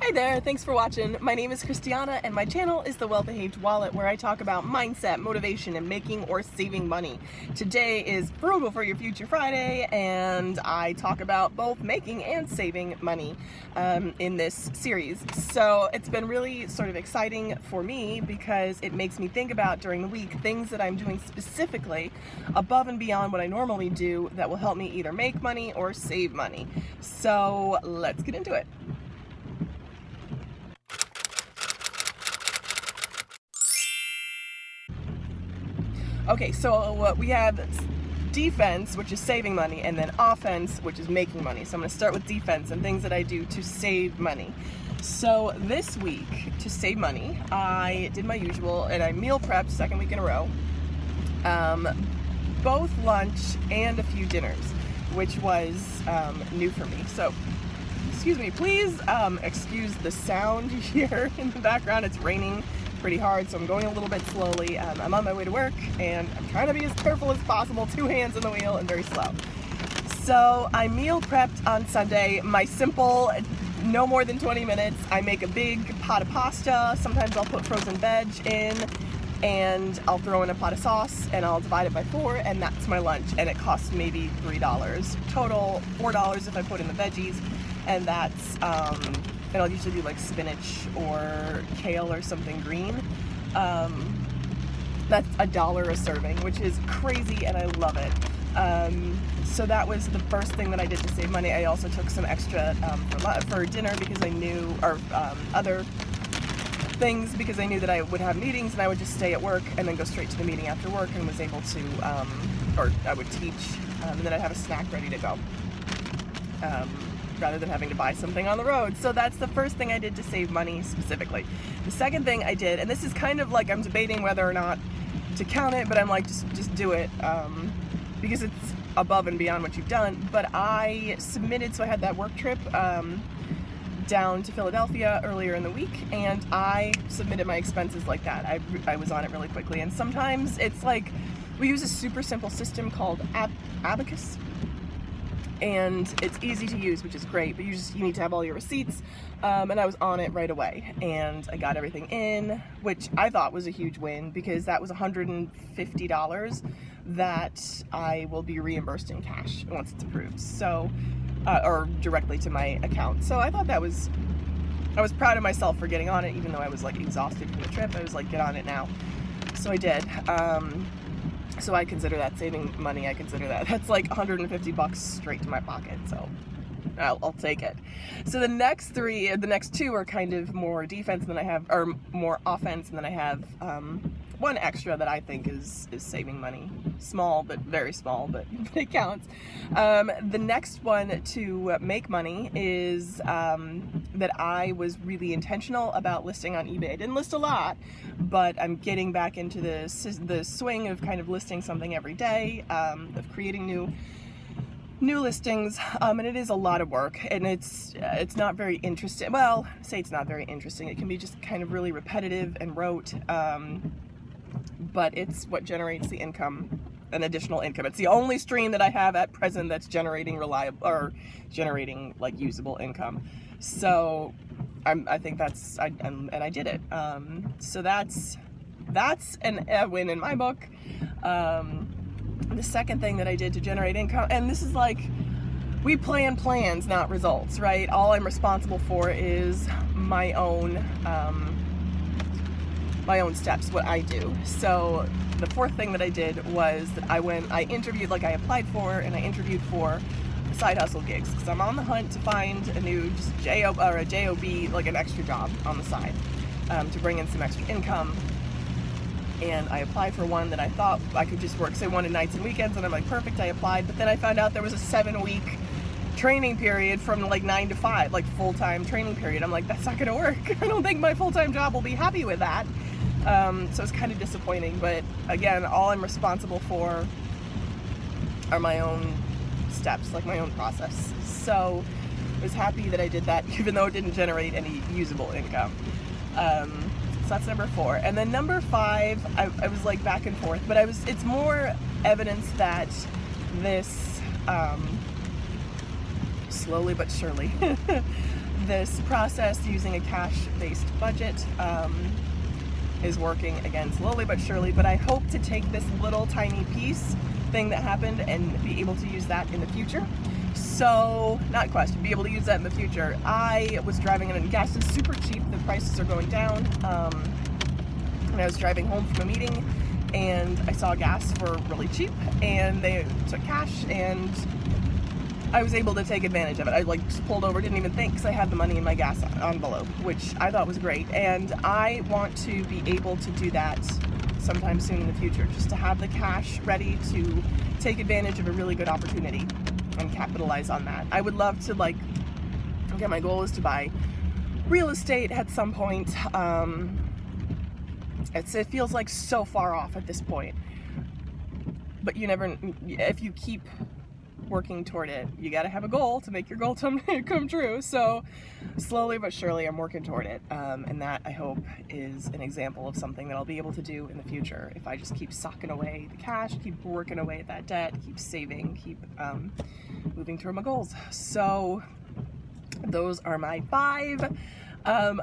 Hi there, thanks for watching. My name is Christiana and my channel is The Well Behaved Wallet, where I talk about mindset, motivation, and making or saving money. Today is Frugal for Your Future Friday, and I talk about both making and saving money in this series. So it's been really sort of exciting for me because it makes me think about during the week things that I'm doing specifically above and beyond what I normally do that will help me either make money or save money. So let's get into it. Okay, so we have defense, which is saving money, and then offense, which is making money. So I'm going to start with defense and things that I do to save money. So this week, to save money, I did my usual, and I meal prepped second week in a row, both lunch and a few dinners, which was new for me. So excuse me, please excuse the sound here in the background. It's raining pretty hard, so I'm going a little bit slowly. I'm on my way to work and I'm trying to be as careful as possible, 2 hands on the wheel and very slow. So I meal prepped on Sunday, my simple, no more than 20 minutes. I make a big pot of pasta. Sometimes I'll put frozen veg in and I'll throw in a pot of sauce and I'll divide it by 4, and that's my lunch, and it costs maybe $3 total, $4 if I put in the veggies, and that's and I'll usually do like spinach or kale or something green. That's $1 a serving, which is crazy and I love it. So that was the first thing that I did to save money. I also took some extra for dinner because I knew, or other things because I knew that I would have meetings and I would just stay at work and then go straight to the meeting after work, and was able to, or I would teach, and then I'd have a snack ready to go. Rather than having to buy something on the road. So that's the first thing I did to save money specifically. The second thing I did, and this is kind of like I'm debating whether or not to count it, but I'm like, just do it, because it's above and beyond what you've done. But I submitted, so I had that work trip down to Philadelphia earlier in the week, and I submitted my expenses like that. I was on it really quickly, and sometimes it's like, we use a super simple system called Abacus, and it's easy to use, which is great, but you need to have all your receipts, and I was on it right away, and I got everything in, which I thought was a huge win because that was $150 that I will be reimbursed in cash once it's approved, so or directly to my account. So I thought I was proud of myself for getting on it, even though I was like exhausted from the trip. I was like, get on it now. So I did. So I consider that saving money. I consider that's like $150 straight to my pocket, so I'll take it. So the next two are kind of more defense, and then I have, or more offense, and then I have one extra that I think is saving money. Small, but very small, but it counts. The next one to make money is that I was really intentional about listing on eBay. I didn't list a lot, but I'm getting back into the swing of kind of listing something every day, of creating new listings, and it is a lot of work, and it's not very interesting. Well, say it's not very interesting. It can be just kind of really repetitive and rote, but it's what generates the income, an additional income. It's the only stream that I have at present that's generating reliable, or generating like usable income. So I think and I did it. So that's a win in my book. The second thing that I did to generate income, and this is like, we plan plans, not results, right? All I'm responsible for is my own steps, what I do. So the fourth thing that I did was that I interviewed, like I applied for, and I interviewed for side hustle gigs, because I'm on the hunt to find a new job, like an extra job on the side, to bring in some extra income. And I applied for one that I thought I could just work, say, one at nights and weekends, and I'm like, perfect, I applied. But then I found out there was a 7-week training period from like 9 to 5, like full-time training period. I'm like, that's not gonna work. I don't think my full-time job will be happy with that. So it's kind of disappointing, but again, all I'm responsible for are my own steps, like my own process. So I was happy that I did that, even though it didn't generate any usable income. So that's number 4. And then number 5, I was like back and forth, but it's more evidence that this, slowly but surely, this process using a cash-based budget is working again slowly but surely, but I hope to take this little tiny piece thing that happened and be able to use that in the future. So, not question, be able to use that in the future. I was driving and gas is super cheap, the prices are going down, and I was driving home from a meeting and I saw gas for really cheap and they took cash and I was able to take advantage of it. I like just pulled over, didn't even think, because I had the money in my gas envelope, which I thought was great. And I want to be able to do that sometime soon in the future, just to have the cash ready to take advantage of a really good opportunity and capitalize on that. I would love to, like, again, my goal is to buy real estate at some point. It feels like so far off at this point, but you never, if you keep working toward it, you got to have a goal to make your goal come true. So slowly but surely I'm working toward it, and that I hope is an example of something that I'll be able to do in the future if I just keep socking away the cash, keep working away at that debt, keep saving, keep moving toward my goals. So those are my 5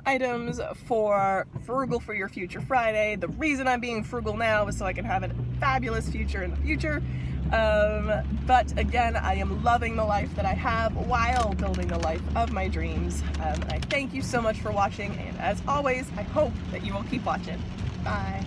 items for Frugal for Your Future Friday. The reason I'm being frugal now is so I can have a fabulous future in the future. But again, I am loving the life that I have while building the life of my dreams. I thank you so much for watching, and as always, I hope that you will keep watching. Bye.